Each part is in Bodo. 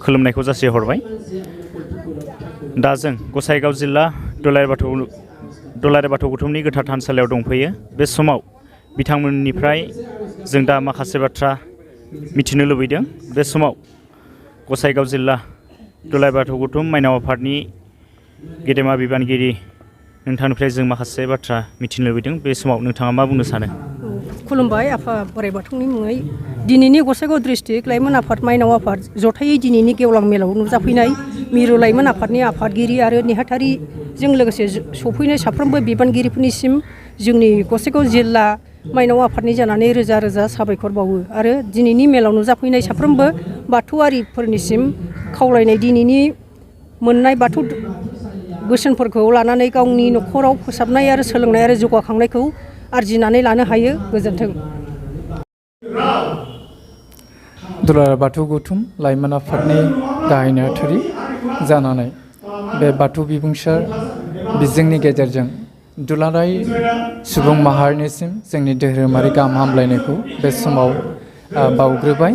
खुलुमनायखौ जासिहरबाय। दा जों गसाइगाव जिल्ला दुलाराय बाथौ गौथुमनि गोथार थानसालियाव दंफैयो। बे समाव बिथांमोननिफ्राय जों दा माखासे बाथ्रा मिथिनो लुबैदों। बे समाव गसाइगाव जिल्ला दुलाराय बाथौ गौथुम माइनाव आफादनि गेदेमा बिबानगिरि नोंथांनिफ्राय जों माखासे बाथ्रा मिथिनो लुबैदों। बे समाव नोंथाङा मा बुंनो सानो? खुलुमबाय आफा बोराइ बाथौनि मुङै दिनैनि गसाइगाव डिस्ट्रिक्ट लाइमोन आफाद माइनाव आफाद जथायै दिनैनि गेवलां मेलाव नुजाफैनाय मिरु लाइमोन आफादनि आफादगिरि आरो नेहाथारिजों लोगोसे सफैनाय साफ्रोमबो बिबानगिरिफोरनिसिम जोंनि गसाइगाव जिल्ला माइनाव आफादनि जानानै रोजा रोजा साबायखर बावो आरो दिनैनि मेलाव नुजाफैनाय साफ्रोमबो बाथौआरिफोरनिसिम खावलायनाय दिनैनि मोननाय बाथौ बोसोनफोरखौ लानानै गावनि न'खराव फोसाबनाय आरो सोलोंनाय आरो जौगाखांनायखौ आरजिनानै लानो हायो। गोजोन्थों। दुलाराय बाथौ गौथुम लाइमोन आफादनि गाहाय नेहाथारि जानानै बे बाथौ बिबुंसार बिजोंनि गेजेरजों दुलाराय सुबुं माहारिनिसिम जोंनि धोरोमारि गाहाम हामलायनायखौ बे समाव बावग्रोबाय।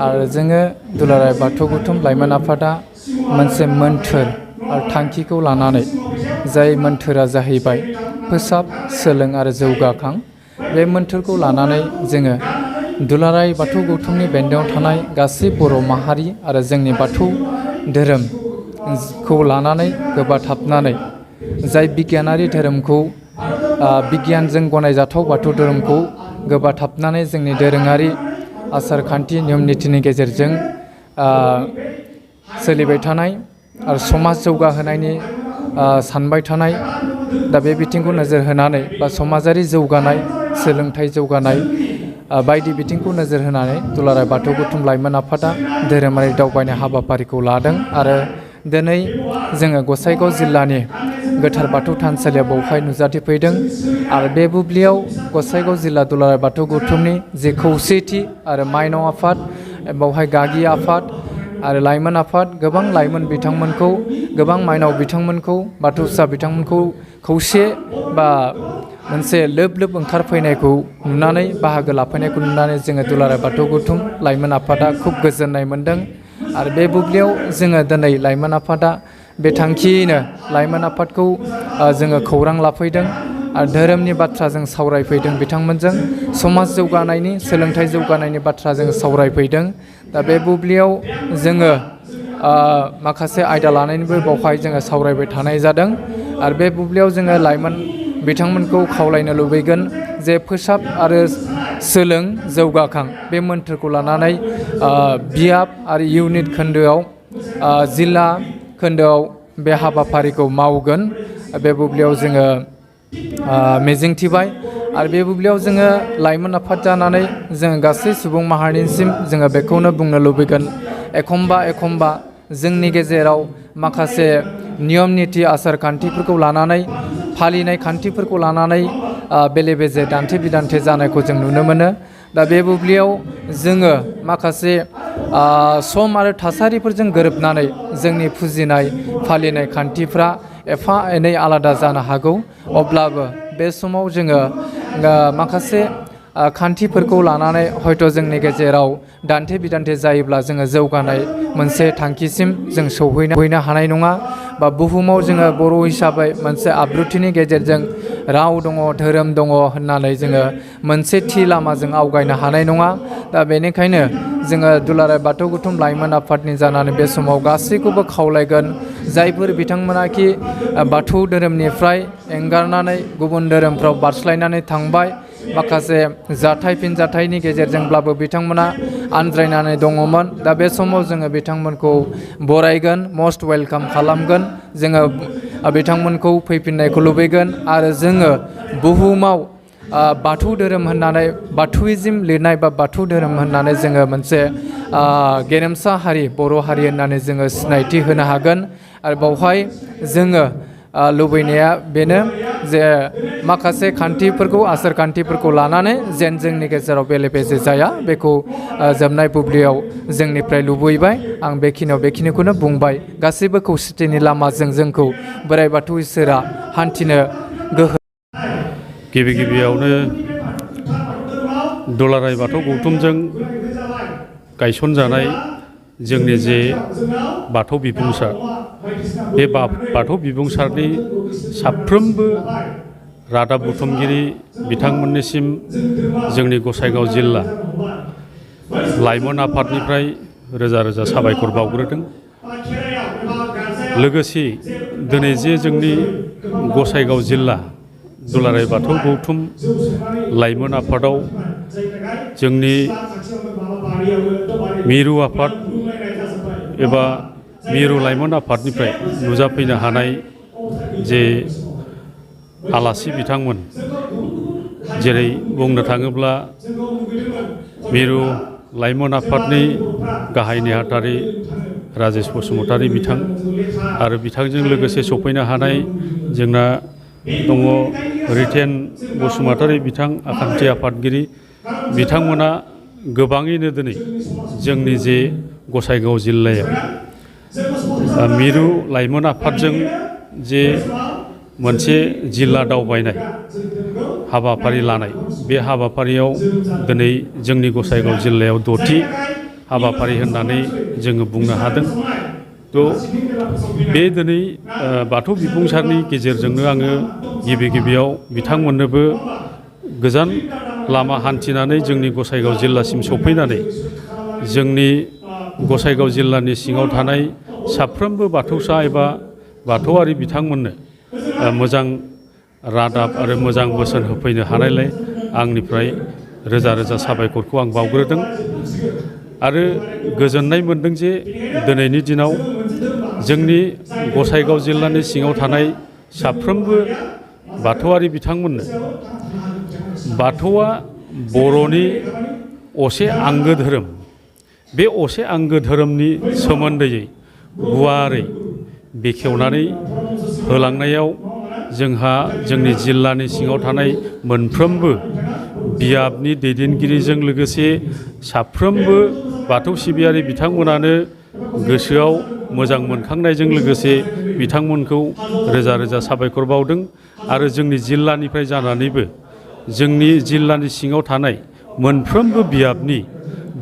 आरो जोङो दुलाराय बाथौ गौथुम लाइमोन आफादा मोनसे मोन्थोर आरो थांखिखौ लानानै जाय मोन्थोरा जाहैबाय फोसाब सोलों आरो जौगाखां। बे मोन्थोरखौ लानानै जोङो दुलाराय बाथौ गौथुमनि बेन्दोङाव थानाय गासै बर' माहारि आरो जोंनि बाथौ धोरोमखौ लानानै गोबाथाबनानै जाय बिगियानारि धोरोमखौ बिगियानजों गनायजाथाव बाथौ धोरोमखौ गोबाथाबनानै जोंनि दोरोङारि आसार खान्थि नियम नितिनि गेजेरजों सोलिबाय थानाय आरो समाज जौगाहोनायनि सानबाय थानाय दा बे बिथिंखौ नोजोर होनानै बा समाजारि जौगानाय सोलोंथाइ जौगानाय बायदि बिथिंखौ नोजोर होनानै दुलाराय बाथौ गौथुम लाइमोन आफादा धोरोमारि दावबायनाय हाबाफारिखौ लादों आरो दिनै जोङो गसाइगाव जिल्लानि गोथार बाथौ थानसालियाव बावहाय नुजाथिफैदों आरो बे बुब्लियाव गसाइगाव जिल्ला दुलाराय बाथौ गौथुमनि जे खौसेथि आरो माइनाव आफाद बावहाय गागि आफाद आरो लाइमोन आफाद गोबां लाइमोन बिथांमोनखौ गोबां माइनाव बिथांमोनखौ बाथौसा बिथांमोनखौ खौसे बा मोनसे लोब लोब ओंखारफैनायखौ नुनानै बाहागो लाफैनायखौ नुनानै जोङो दुलाराय बाथौ गौथुम लाइमोन आफादा खुब गोजोननाय मोन्दों। आरो बे बुब्लियाव जोङो दिनै लाइमोन आफादा बे थांखियैनो लाइमोन आफादखौ जोङो खौरां लाफैदों आरो धोरोमनि बाथ्रा जों सावरायफैदों बिथांमोनजों समाज जौगानायनि सोलोंथाइ जौगानायनि बाथ्रा जों सावरायफैदों। दा बे बुब्लियाव जोङो माखासे आयदा लानायनिबो बावहाय जोङो सावरायबाय थानाय जादों आरो बे बुब्लियाव जोङो लाइमोन बिथांमोनखौ खावलायनो लुबैगोन जे फोसाब आरो सोलों जौगाखां बे मोन्थोरखौ लानानै बियाब आरो इउनिट खोन्दोआव जिल्ला खोन्दोआव बे हाबाफारिखौ मावगोन। बे बुब्लियाव जोङो मिजिंथिबाय आरो बे बुब्लियाव जोङो लाइमोन आफाद जानानै जोङो गासै सुबुं माहारिनिसिम जोङो बेखौनो बुंनो लुबैगोन एखमबा जोंनि गेजेराव माखासे नियम निति आसार खान्थिफोरखौ लानानै फालिनाय खान्थिफोरखौ लानानै बेले बेजे दान्थे बिदान्थे जानायखौ जों नुनो मोनो। दा बे बुब्लियाव जोङो माखासे सम आरो थासारिफोरजों गोरोबनानै जोंनि फुजिनाय फालिनाय खान्थिफ्रा एफा एनै आलादा जानो हागौ। अब्लाबो बे समाव जोङो माखासे खान्थिफोरखौ लानानै हयथ' जोंनि गेजेराव दान्थे बिदान्थे जायोब्ला जोङो जौगानाय मोनसे थांखिसिम जों सौहैनो हानाय नङा बा बुहुमाव जोङो बर' हिसाबै मोनसे आब्रुथिनि गेजेरजों राव दङ धोरोम दङ होननानै जोङो मोनसे थि लामाजों आवगायनो हानाय नङा। दा बेनिखायनो जोङो दुलाराय बाथौ गौथुम लाइमोन आफादनि जानानै बे समाव गासैखौबो खावलायगोन जायफोर बिथांमोनाखि बाथौ धोरोमनिफ्राय एंगारनानै गुबुन धोरोमफ्राव बारस्लायनानै थांबाय माखासे जाथाय फिनजाथायनि गेजेरजोंब्लाबो बिथांमोना आनज्रायनानै दङमोन। दा बे समाव जोङो बिथांमोनखौ बरायगोन मस्ट वेलकाम खालामगोन जोङो बिथांमोनखौ फैफिननायखौ लुबैगोन आरो जोङो बुहुमाव बाथौ धोरोम होननानै बाथौइज्म लिरनाय बा बाथौ धोरोम होननानै जोङो मोनसे गेरेमसा हारि बर' हारि होननानै जोङो सिनायथि होनो हागोन। आरो बावहाय जोङो लुबैनाया बेनो जे माखासे खान्थिफोरखौ आसार खान्थिफोरखौ लानानै जेन जोंनि गेजेराव बेले बेजे जाया बेखौ जोबनाय बुब्लियाव जोंनिफ्राय लुबैबाय। आं बेखिनिखौनो बुंबाय। गासैबो खौसेथिनि लामाजों जोंखौ बोराइ बाथौ इसोरा हान्थिनो गोहो। गिबियावनो दुलाराय बाथौ गौथुमजों गायसनजानाय जोंनि जे बाथौ बिबुंसार बे बाथौ बिबुंसारनि साफ्रोमबो रादाब बुथुमगिरि बिथांमोननिसिम जोंनि गसाइगाव जिल्ला लाइमोन आफादनिफ्राय रोजा रोजा साबायखर बावग्रोदों। लोगोसे दिनै जे जोंनि गसाइगाव जिल्ला दुलाराय बाथौ गौथुम लाइमोन आफादाव जोंनि मिरु आफाद एबा मिरु लाइमोन आफादनिफ्राय नुजाफैनो हानाय जे आलासि बिथांमोन, जेरै बुंनो थाङोब्ला मिरु लाइमोन आफादनि गाहाय नेहाथारि राजेश बसुमतारी बिथां आरो बिथांजों लोगोसे सफैनो हानाय जोंना दङ रितेन बसुमतारी बिथां आखान्थि आफादगिरि। बिथांमोना गोबाङैनो दिनै जोंनि जे गसाइगाव जिल्लायाव मिरु लाइमोन आफादजों जे मोनसे जिल्ला दावबायनाय हाबाफारि लानाय, बे हाबाफारियाव दिनै जोंनि गसाइगाव जिल्लायाव 6थि हाबाफारि होननानै जोङो बुंनो हादों। बे दिनै बाथौ बिबुंसारनि गेजेरजोंनो आङो गिबियाव बिथांमोननोबो गोजान लामा हान्थिनानै जोंनि गसाइगाव जिल्लासिम सफैनानै जोंनि गसाइगाव जिल्लानि सिङाव थानाय साफ्रोमबो बाथौसा एबा बाथौआरि बिथांमोननो मोजां रादाब आरो मोजां बोसोन होफैनो हानायलाय आंनिफ्राय रोजा रोजा साबायखरखौ आं बावग्रोदों आरो गोजोननाय मोनदों जे दिनैनि दिनाव जोंनि गसाइगाव जिल्लानि सिङाव थानाय साफ्रोमबो बाथौआरि बिथांमोननो बाथौआ बर'नि असे आंगो धोरोम, बे असे आंगो धोरोमनि सोमोन्दैयै गुवारै बेखेवनानै होलांनायाव जोंहा जोंनि जिल्लानि सिङाव थानाय मोनफ्रोमबो बियाबनि दैदेनगिरिजों लोगोसे साफ्रोमबो बाथौ सिबियारि बिथांमोनानो गोसोआव मोजां मोनखांनायजों लोगोसे बिथांमोनखौ रोजा रोजा साबायखर बावदों आरो जोंनि जिल्लानिफ्राय जानानैबो जोंनि जिल्लानि सिङाव थानाय मोनफ्रोमबो बियाबनि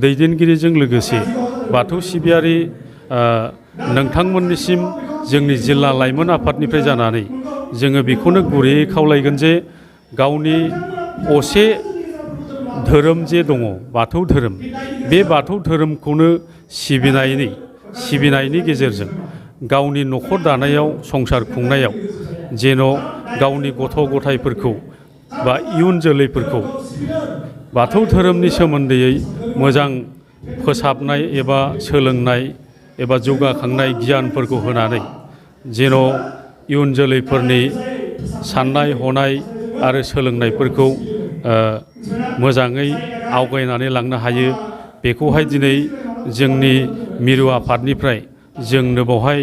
दैदेनगिरिजों लोगोसे बाथौ सिबियारि नोंथांमोननिसिम जोंनि जिल्ला लाइमोन आफादनिफ्राय जानानै जोङो बेखौनो गुरैयै खावलायगोन जे गावनि असे धोरोम जे दङ बाथौ धोरोम, बे बाथौ धोरोमखौनो सिबिनायनि गेजेरजों गावनि न'खर दानायाव संसार खुंनायाव जेन' गावनि गथ' गथायफोरखौ बा इयुन जोलैफोरखौ बाथौ धोरोमनि सोमोन्दैयै मोजां फोसाबनाय एबा सोलोंनाय एबा जौगाखांनाय गियानफोरखौ होनानै जेन' इयुन जोलैफोरनि साननाय हनाय आरो सोलोंनायफोरखौ मोजाङै आवगायनानै लांनो हायो, बेखौहाय दिनै जोंनि मिरु आफादनिफ्राय जोंनो बेवहाय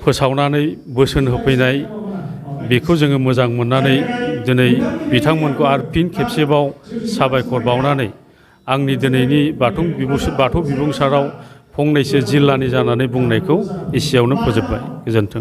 फोसावनानै बोसोन होफैनाय, बेखौ जोङो मोजां मोननानै दिनै बिथांमोनखौ आरो फिन खेबसेबाव साबायखर बावनानै आंनि दिनैनि बाथौ बिबुंसाराव फंनैसो जिल्लानि जानानै बुंनायखौ एसेयावनो फोजोबबाय। गोजोन्थों।